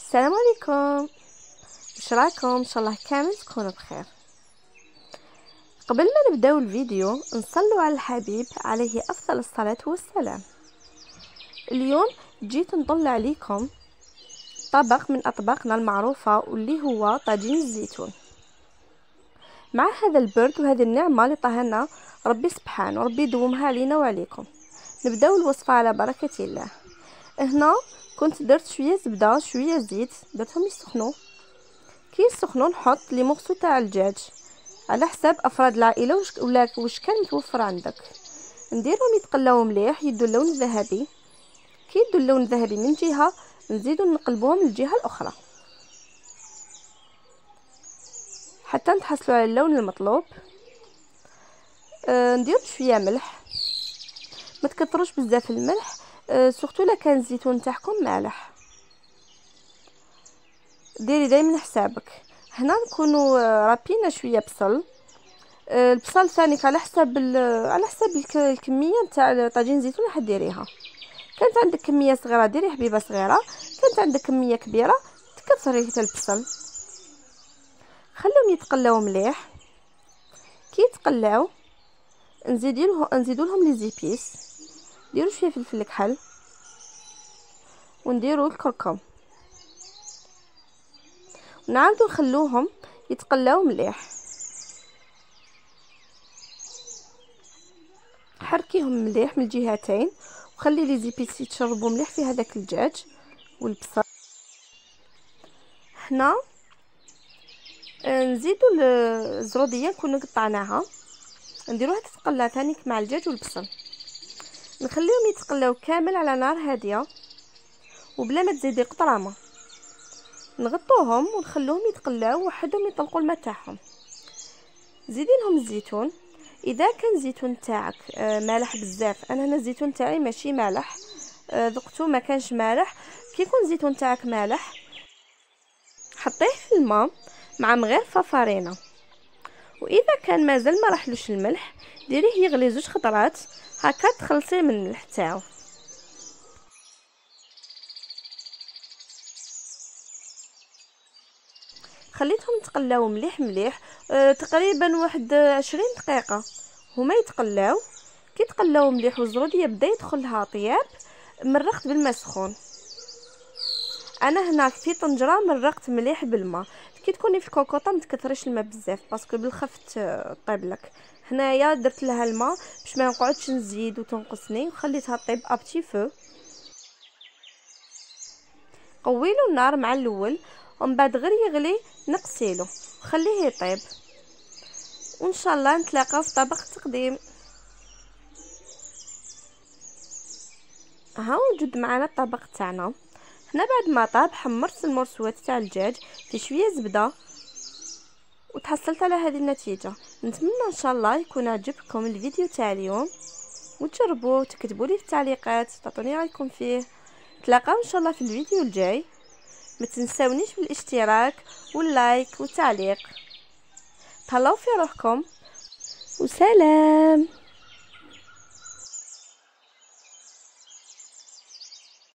السلام عليكم. واش راكم؟ ان شاء الله كامل تكونوا بخير. قبل ما نبداو الفيديو نصلوا على الحبيب عليه افضل الصلاه والسلام. اليوم جيت نطلع عليكم طبق من اطباقنا المعروفه واللي هو طاجين الزيتون. مع هذا البرد وهذه النعمه اللي طهنا ربي سبحانه وربي يدومها علينا وعليكم. نبداو الوصفه على بركه الله. هنا كنت درت شويه زبده شويه زيت، درتهم يسخنوا. كي يسخنوا نحط لي مغسو تاع الدجاج على حساب افراد العائله واش كان متوفر عندك. نديرهم يتقلاو مليح يدوا اللون الذهبي. كي يدوا اللون الذهبي من جهه نزيدو نقلبوهم للجهه الاخرى حتى نتحصلوا على اللون المطلوب. ندير شويه ملح، ما تكثروش بزاف الملح، سورتو لا كان الزيتون تاعكم مالح. ديري دائما حسابك. هنا نكونوا رابينا شويه بصل. البصل ثاني على حساب الكميه نتاع طاجين الزيتون راح ديريها. كانت عندك كميه صغيره ديري حبيبه صغيره، كانت عندك كميه كبيره تكثري حتى البصل. خليهم يتقلاو مليح. كي يتقلاو نزيدو لهم لي زيبيس. نديرو شويه فلفل كحل ونديرو الكركم ونعاودو نخلوهم يتقلاو مليح. حركيهم مليح من الجهتين وخلي لي زيبيس يتشربوا مليح في هذاك الدجاج والبصل. هنا نزيدو الزروديه كنا قطعناها نديروها تتقلى ثاني مع الدجاج والبصل. نخليهم يتقلاو كامل على نار هاديه وبلا ما تزيدي قطره ما. نغطوهم ونخلوهم يتقلاو وحدهم يطلقوا الماء تاعهم. زيدي لهم الزيتون. اذا كان الزيتون تاعك مالح بزاف، انا هنا الزيتون تاعي ماشي مالح، ذقته ما كانش مالح. كي يكون الزيتون تاعك مالح حطيه في الماء مع مغرفه فرينه. واذا كان مازال ما راحلوش الملح ديريه يغلي 2 خطرات هكا تخلصيه من الملح تاعو. خليتهم يتقلاو مليح تقريبا واحد 20 دقيقه هما يتقلاو. كي تقلاو مليح والزروديه يبدا يدخلها طياب مرقت بالماء سخون. انا هنا في طنجره مرقت مليح بالماء. كي تكوني في الكوكوطه ما تكثريش الماء بزاف باسكو بالخف طيب لك. هنايا درت لها الماء باش ما نقعدش نزيد وتنقصني وخليتها طيب ابتي فو. قويلو النار مع الاول ومن بعد غير يغلي نقصيلو خليه يطيب. وان شاء الله نتلاقاو في طبق التقديم. ها وجد معنا الطبق تاعنا. هنا بعد ما طاب حمرت المرسوات تاع الدجاج في شويه زبده وتحصلت على هذه النتيجه. نتمنى ان شاء الله يكون عجبكم الفيديو تاع اليوم وتجربوه وتكتبوا لي في التعليقات تعطوني رايكم فيه. نتلاقاو ان شاء الله في الفيديو الجاي. ما تنساونيش بالاشتراك واللايك والتعليق. تهلاو في روحكم وسلام.